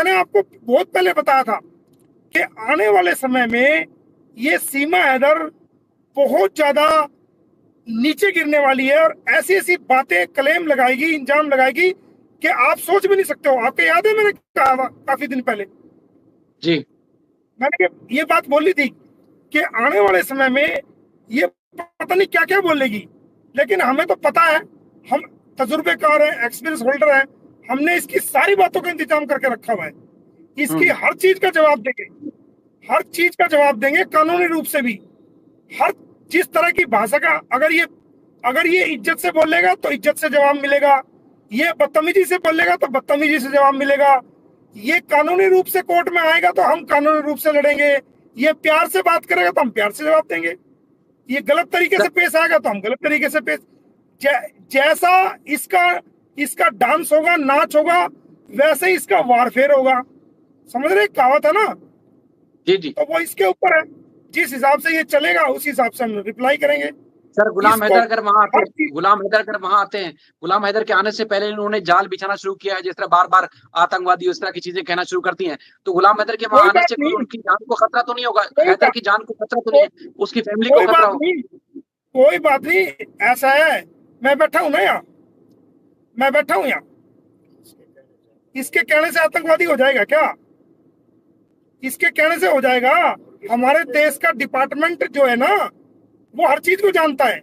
मैंने आपको बहुत पहले बताया था कि आने वाले समय में ये सीमा हैदर बहुत ज्यादा नीचे गिरने वाली है और ऐसी ऐसी बातें क्लेम लगाएगी, इंजाम लगाएगी कि आप सोच भी नहीं सकते हो। आपको याद है मैंने कहा था काफी दिन पहले जी, मैंने ये बात बोली थी कि आने वाले समय में ये पता नहीं क्या क्या बोलेगी, लेकिन हमें तो पता है, हम तजुर्बेकार हैं, एक्सपीरियंस होल्डर हैं, हमने इसकी सारी बातों का इंतजाम करके रखा हुआ है। इसकी हर चीज का जवाब देंगे, हर चीज का जवाब देंगे, कानूनी रूप से भी। हर जिस तरह की भाषा का अगर ये इज्जत से बोलेगा तो इज्जत से जवाब मिलेगा, ये बदतमीजी से बोलेगा तो बदतमीजी से जवाब मिलेगा, ये कानूनी रूप से कोर्ट में आएगा तो हम कानूनी रूप से लड़ेंगे, ये प्यार से बात करेगा तो हम प्यार से जवाब देंगे, ये गलत तरीके से पेश आएगा तो हम गलत तरीके से पेश जैसा इसका डांस होगा, नाच होगा, वैसे ही इसका वारफेयर होगा। समझ रहे, कहावत है ना। जी जी। तो वो इसके ऊपर है, जिस हिसाब से ये चलेगा उस हिसाब से हम रिप्लाई करेंगे। सर गुलाम हैदर अगर वहां आते हैं, गुलाम हैदर के आने से पहले इन्होंने जाल बिछाना शुरू किया है, जिस तरह बार बार आतंकवादी उस तरह की चीजें कहना शुरू करती हैं, तो गुलाम हैदर के वहां आने से कोई उनकी जान को खतरा तो नहीं होगा? हैदर की जान को खतरा तो नहीं है, उसकी फैमिली को खतरा होगा? कोई बात नहीं, ऐसा है, मैं बैठा हूं ना यहाँ, मैं बैठा हूं यहाँ, इसके कहने से आतंकवादी हो जाएगा क्या? इसके कहने से हो जाएगा? हमारे देश का डिपार्टमेंट जो है ना, वो हर चीज को जानता है,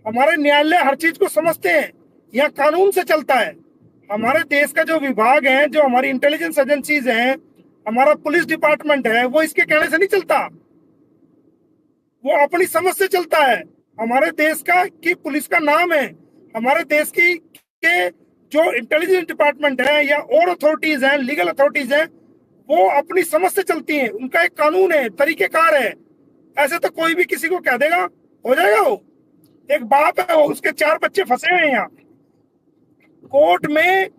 हमारे न्यायालय हर चीज को समझते हैं, यहाँ कानून से चलता है। हमारे देश का जो विभाग है, जो हमारी इंटेलिजेंस एजेंसीज हैं, हमारा पुलिस डिपार्टमेंट है, वो इसके कहने से नहीं चलता, वो अपनी समझ से चलता है। हमारे देश का की पुलिस का नाम है, हमारे देश की के जो इंटेलिजेंस डिपार्टमेंट है या और अथॉरिटीज हैं, लीगल अथॉरिटीज हैं, वो अपनी समझ से चलती हैं, उनका एक कानून है, तरीकेकार है। ऐसे तो कोई भी किसी को कह देगा हो जाएगा। वो एक बाप है, वो उसके 4 बच्चे फंसे हुए हैं यहाँ कोर्ट में,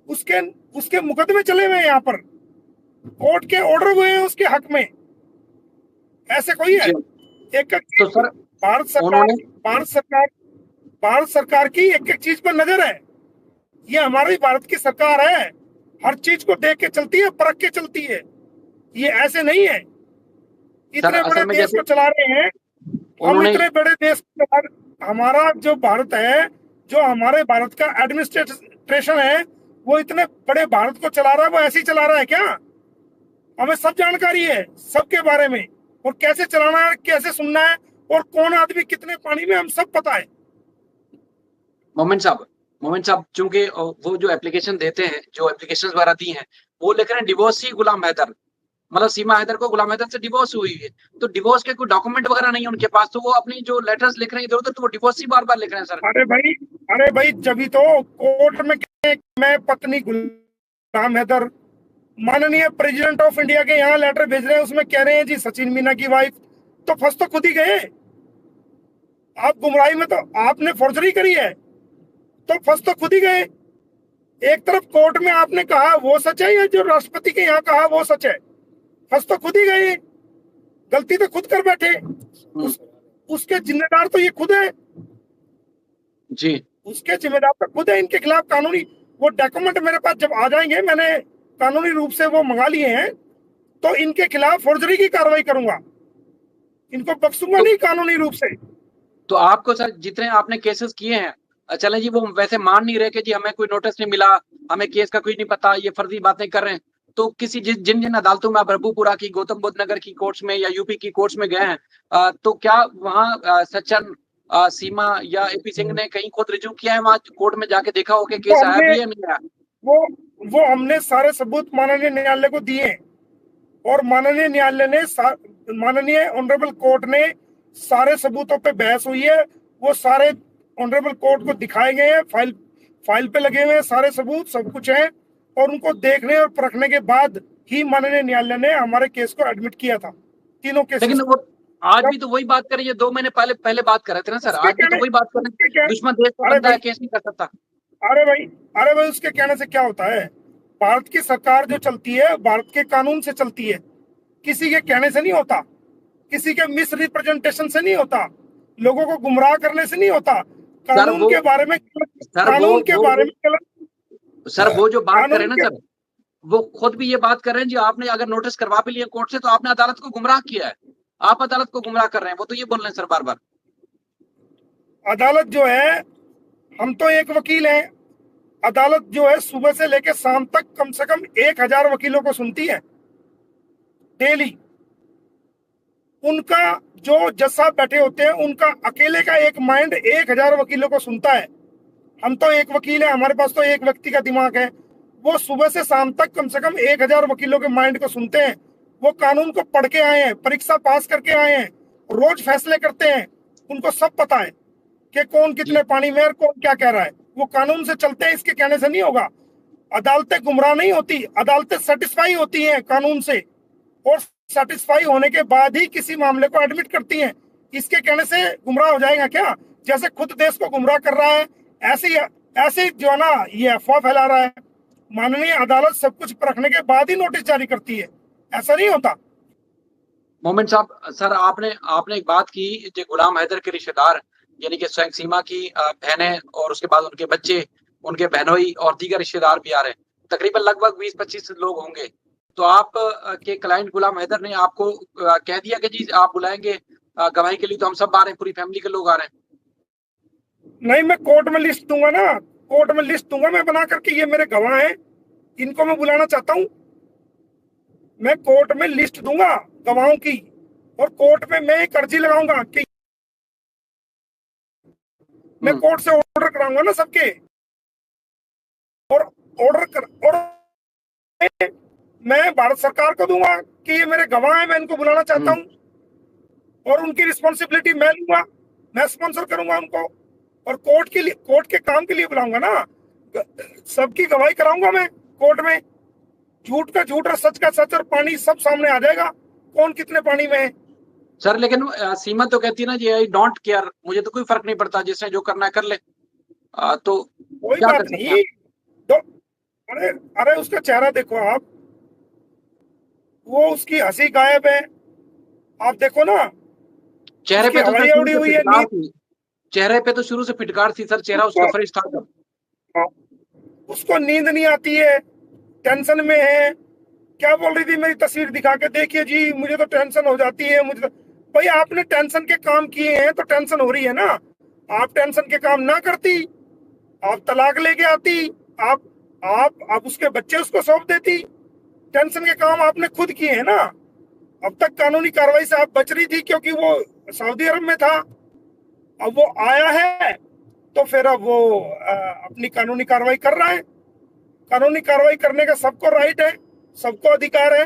उसके मुकदमे चले हुए हैं यहाँ पर, कोर्ट के ऑर्डर हुए हैं उसके हक में। ऐसे कोई है? एक तो सर भारत सरकार की एक एक चीज पर नजर है। ये हमारी भारत की सरकार है, हर चीज को देख के चलती है, परख के चलती है। ये ऐसे नहीं है, इतने बड़े देश को चला रहे हैं हम, इतने बड़े देश को हमारा जो भारत है, जो हमारे भारत का एडमिनिस्ट्रेशन है, वो इतने बड़े भारत को चला रहा है। वो ऐसे ही चला रहा है क्या? हमें सब जानकारी है सबके बारे में, और कैसे चलाना है, कैसे सुनना है, और कौन आदमी कितने पानी में, हम सब पता है। मोमिन साहब चूंकि वो जो एप्लीकेशन देते हैं, जो एप्लीकेशन वगैरह दी हैं, वो लिख रहे हैं डिवोर्स ही गुलाम हैदर, मतलब सीमा हैदर को गुलाम हैदर से डिवोर्स हुई है, तो डिवोर्स के कोई डॉक्यूमेंट वगैरह नहीं है उनके पास, तो वो अपनी जो लेटर्स लिख रहे हैं इधर उधर, तो वो डिवोर्स ही बार बार लिख रहे हैं सर। अरे भाई जब तो कोर्ट में मैं पत्नी गुलाम हैदर माननीय प्रेसिडेंट ऑफ इंडिया के यहाँ लेटर भेज रहे हैं, उसमें कह रहे हैं जी सचिन मीना की वाइफ, तो फंस तो खुद ही गए आप गुमराही में। तो आपने फोर्जरी करी है तो फंस तो खुद ही गए। एक तरफ कोर्ट में आपने कहा वो सच है, या जो राष्ट्रपति के यहाँ कहा वो सच है, फंस तो खुद ही गए, गलती तो खुद कर बैठे। उसके जिम्मेदार तो ये खुद है जी, उसके जिम्मेदार तो खुद है। इनके खिलाफ कानूनी वो डॉक्यूमेंट मेरे पास जब आ जाएंगे, मैंने कानूनी रूप से वो मंगा लिए हैं, तो इनके खिलाफ फौजदारी की कार्रवाई करूंगा, इनको बख्शूंगा नहीं कानूनी रूप से। तो आपको सर जितने आपने केसेस किए हैं, चले जी, वो वैसे मान नहीं रहे कि जी हमें कोई नोटिस नहीं मिला, हमें केस का कुछ नहीं पता, ये फर्जी बातें कर रहे हैं, तो किसी जिन जिन अदालतों में आप रबूपुरा की, गौतम बुद्ध नगर की कोर्ट्स में या यूपी की कोर्ट्स में गए हैं, तो क्या वहाँ सचिन, सीमा या एपी सिंह ने कहीं खुद रिज्यू किया है वहाँ कोर्ट में जाके, देखा हो कि केस आया भी है नहीं आया? वो हमने सारे सबूत माननीय न्यायालय को दिए, और माननीय न्यायालय ने, माननीय ऑनरेबल कोर्ट ने सारे सबूतों पे बहस हुई है, वो सारे ऑनरेबल कोर्ट को दिखाए गए हैं, फाइल पे लगे हुए हैं सारे सबूत, सब कुछ है, और उनको देखने और परखने के बाद ही माननीय न्यायालय ने हमारे केस को एडमिट किया था, तीनों केस। लेकिन वो आज भी तो वही बात कर रही है, 2 महीने पहले बात कर रहे थे ना सर, आज भी तो वही बात कर रहे हैं, दुश्मन देश का बंदा है, केस नहीं कर सकता। अरे भाई उसके कहने से क्या होता है? भारत की सरकार जो चलती है, भारत के कानून से चलती है, किसी के कहने से नहीं होता, किसी के मिस रिप्रेजेंटेशन से नहीं होता, लोगों को गुमराह करने से नहीं होता, कानून के बारे में, सर वो जो बात करे ना सर, वो खुद भी ये बात कर रहे हैं जी, आपने अगर नोटिस करवा भी लिया कोर्ट से तो आपने अदालत को गुमराह किया है, आप अदालत को गुमराह कर रहे हैं, वो तो ये बोल रहे हैं सर बार बार। अदालत जो है, हम तो एक वकील हैं, अदालत जो है सुबह से लेकर शाम तक कम से कम 1000 वकीलों को सुनती है डेली। उनका जो जज साहब बैठे होते हैं, उनका अकेले का एक माइंड 1000 वकीलों को सुनता है। हम तो एक वकील है, हमारे पास तो एक व्यक्ति का दिमाग है, वो सुबह से शाम तक कम से कम 1000 वकीलों के माइंड को सुनते हैं। वो कानून को पढ़ के आए हैं, परीक्षा पास करके आए हैं, रोज फैसले करते हैं, उनको सब पता है कि कौन कितने पानी में और कौन क्या कह रहा है। वो कानून से चलते हैं, इसके कहने से नहीं होगा। अदालतें गुमराह नहीं होती, अदालतें सेटिस्फाई होती हैं कानून से, और सेटिस्फाई होने के बाद ही किसी मामले को एडमिट करती हैं। इसके कहने से गुमराह हो जाएगा क्या? जैसे खुद देश को गुमराह कर रहा है, ऐसे जो है ना ये अफवाह फैला रहा है। माननीय अदालत सब कुछ परखने के बाद ही नोटिस जारी करती है, ऐसा नहीं होता। मोमिन साहब, सर आपने एक बात की, जो गुलाम हैदर के रिश्तेदार यानी कि स्वयं सीमा की बहनें और उसके बाद उनके बच्चे, उनके बहनोई और दीगर रिश्तेदार भी आ रहे हैं, तकरीबन लगभग 20-25 लोग होंगे। तो आप के क्लाइंट गुलाम हैदर ने आपको कह दिया कि जी आप बुलाएंगे गवाही के लिए, तो हम सब आ रहे हैं, पूरी फैमिली के लोग आ रहे हैं? नहीं, मैं कोर्ट में लिस्ट दूंगा ना, कोर्ट में लिस्ट दूंगा मैं बना करके, ये मेरे गवाह हैं, इनको मैं बुलाना चाहता हूँ। मैं कोर्ट में लिस्ट दूंगा गवाहों की, और कोर्ट में मैं एक अर्जी लगाऊंगा कि मैं कोर्ट से ऑर्डर कराऊंगा ना सबके, और मैं भारत सरकार को दूंगा कि ये मेरे गवाह हैं, मैं इनको बुलाना चाहता हूँ, और उनकी रिस्पॉन्सिबिलिटी मैं लूंगा, मैं स्पॉन्सर करूंगा उनको, और कोर्ट के काम के लिए बुलाऊंगा ना, सबकी गवाही कराऊंगा मैं कोर्ट में। झूठ का झूठ और सच का सच, और पानी सब सामने आ जाएगा, कौन कितने पानी में है। सर लेकिन सीमा तो कहती है ना जी, आई डोंट केयर, मुझे तो कोई फर्क नहीं पड़ता, जिसने जो करना है कर ले। तो कोई बात नहीं, तो अरे उसका चेहरा देखो आप, वो उसकी हंसी गायब है, आप देखो ना, चेहरे पे तो हवाई उड़ी हुई है, चेहरे पे तो शुरू से फिटकार थी सर, चेहरा उसका फ्रेश था। उसको नींद नहीं आती है, टेंशन में है। क्या बोल रही थी, मेरी तस्वीर दिखा के देखिए जी, मुझे तो टेंशन हो जाती है, मुझे तो। भाई आपने टेंशन के काम किए हैं तो टेंशन हो रही है ना। आप टेंशन के काम ना करती, आप तलाक लेके आती, आप उसके बच्चे उसको सौंप देती। टेंशन के काम आपने खुद किए हैं ना। अब तक कानूनी कार्रवाई से आप बच रही थी क्योंकि वो सऊदी अरब में था, अब वो आया है तो फिर अब वो अपनी कानूनी कार्रवाई कर रहा है। कानूनी कार्रवाई करने का सबको राइट है, सबको अधिकार है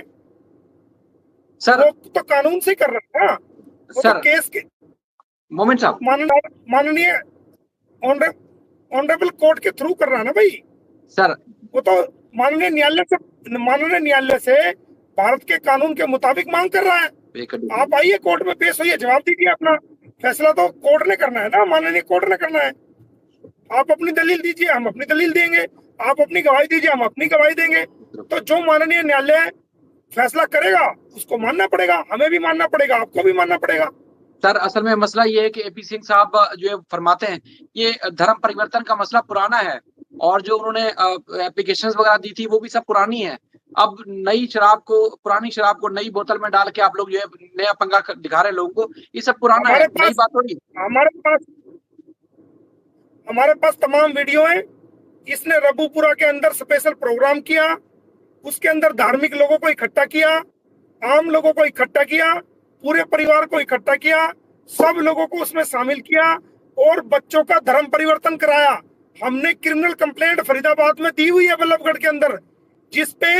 सर। वो तो कानून से कर रहा है ना, वो सर तो केस के मोमिन साहब, माननीय ऑनरेबल कोर्ट के थ्रू कर रहा है ना भाई। सर वो तो माननीय न्यायालय से भारत के कानून के मुताबिक मांग कर रहा है। आप आइए कोर्ट में पेश होइए, जवाब दीजिए, अपना फैसला तो कोर्ट ने करना है ना, माननीय कोर्ट ने करना है। आप अपनी दलील दीजिए, हम अपनी दलील देंगे, आप अपनी गवाही दीजिए, हम अपनी गवाही देंगे। तो जो माननीय न्यायालय फैसला करेगा उसको मानना पड़ेगा, हमें भी मानना पड़ेगा, आपको भी मानना पड़ेगा। सर असल में मसला ये है कि एपी सिंह साहब जो फरमाते हैं, ये धर्म परिवर्तन का मसला पुराना है, और जो उन्होंने एप्लीकेशंस वगैरह दी थी वो भी सब पुरानी है। अब पुरानी शराब को नई बोतल में डाल के आप लोग जो है नया पंगा दिखा रहे हैं लोगों को, ये सब पुराना है, नई बात थोड़ी। हमारे पास तमाम वीडियो है। इसने रबूपुरा के अंदर स्पेशल प्रोग्राम किया, उसके अंदर धार्मिक लोगों को इकट्ठा किया, आम लोगों को इकट्ठा किया, पूरे परिवार को इकट्ठा किया, सब लोगों को उसमें शामिल किया और बच्चों का धर्म परिवर्तन कराया। हमने क्रिमिनल कंप्लेंट फरीदाबाद में दी हुई है बल्लभगढ़ के अंदर, जिसपे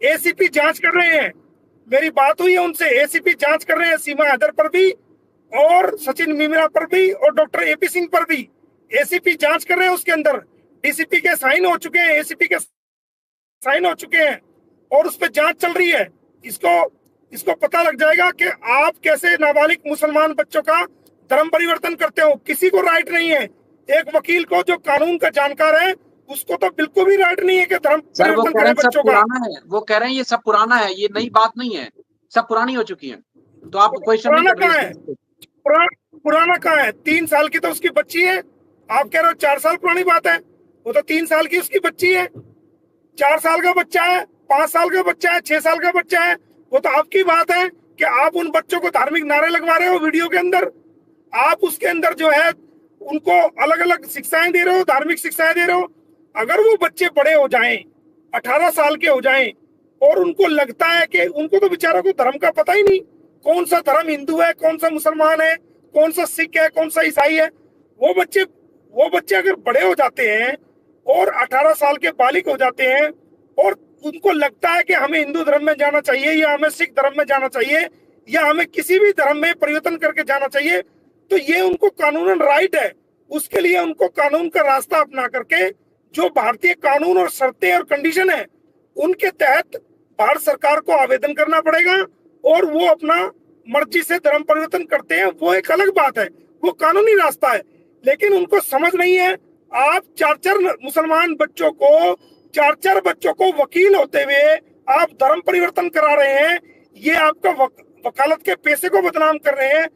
एसीपी जांच कर रहे हैं। मेरी बात हुई है उनसे, एसीपी जांच कर रहे हैं सीमा हैदर पर भी और सचिन मीमरा पर भी और डॉक्टर एपी सिंह पर भी। एसीपी जांच कर रहे हैं, उसके अंदर डीसीपी के साइन हो चुके हैं, एसीपी के साइन हो चुके हैं और उस पर जांच चल रही है। इसको पता लग जाएगा कि आप कैसे नाबालिग मुसलमान बच्चों का धर्म परिवर्तन करते हो। किसी को राइट नहीं है, एक वकील को जो कानून का जानकार है उसको तो बिल्कुल भी राइट नहीं है कि धर्म परिवर्तन करे बच्चों का। वो कह रहे हैं ये सब पुराना है, ये नई बात नहीं है, सब पुरानी हो चुकी है। तो आप क्वेश्चन नहीं कर रहे हैं। पुराना कहाँ है? 3 साल की तो उसकी बच्ची है, आप कह रहे हो 4 साल पुरानी बात है। वो तो 3 साल की उसकी बच्ची है, 4 साल का बच्चा है, 5 साल का बच्चा है, 6 साल का बच्चा है, वो तो आपकी बात है कि आप उन बच्चों को धार्मिक नारे लगवा रहे हो वीडियो के अंदर, आप उसके अंदर जो है उनको अलग अलग शिक्षाएं दे रहे हो, धार्मिक शिक्षाएं दे रहे हो। अगर वो बच्चे बड़े हो जाएं, 18 साल के हो जाएं, और उनको लगता है कि उनको तो बेचारों को धर्म का पता ही नहीं, कौन सा धर्म हिंदू है, कौन सा मुसलमान है, कौन सा सिख है, कौन सा ईसाई है, वो बच्चे अगर बड़े हो जाते हैं और 18 साल के बालिग हो जाते हैं और उनको लगता है कि हमें हिंदू धर्म में जाना चाहिए या हमें सिख धर्म में जाना चाहिए या हमें किसी भी धर्म में परिवर्तन करके जाना चाहिए, तो ये उनको कानूनन राइट है। उसके लिए उनको कानून का रास्ता अपना करके जो भारतीय कानून और शर्तें और कंडीशन है उनके तहत भारत सरकार को आवेदन करना पड़ेगा, और वो अपना मर्जी से धर्म परिवर्तन करते हैं, वो एक अलग बात है, वो कानूनी रास्ता है। लेकिन उनको समझ नहीं है, आप 4 मुसलमान बच्चों को, 4 बच्चों को वकील होते हुए आप धर्म परिवर्तन करा रहे हैं, ये आपका वकालत के पैसे को बदनाम कर रहे हैं।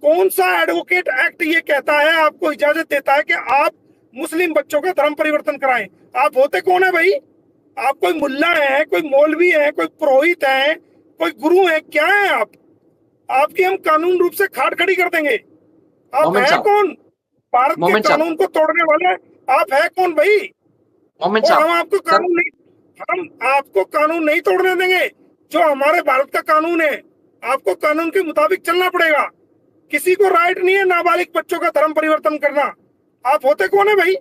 कौन सा एडवोकेट एक्ट ये कहता है, आपको इजाजत देता है कि आप मुस्लिम बच्चों का धर्म परिवर्तन कराएं? आप होते कौन है भाई? आप कोई मुल्ला है, कोई मौलवी है, कोई पुरोहित है, कोई गुरु है, क्या है आप? आपकी हम कानून रूप से खाट खड़ी कर देंगे। आप है कौन? भारत के कानून को तोड़ने वाले आप है कौन भाई? और हम आपको कानून नहीं तोड़ने देंगे। जो हमारे भारत का कानून है, आपको कानून के मुताबिक चलना पड़ेगा। किसी को राइट नहीं है नाबालिग बच्चों का धर्म परिवर्तन करना। आप होते कौन है भाई?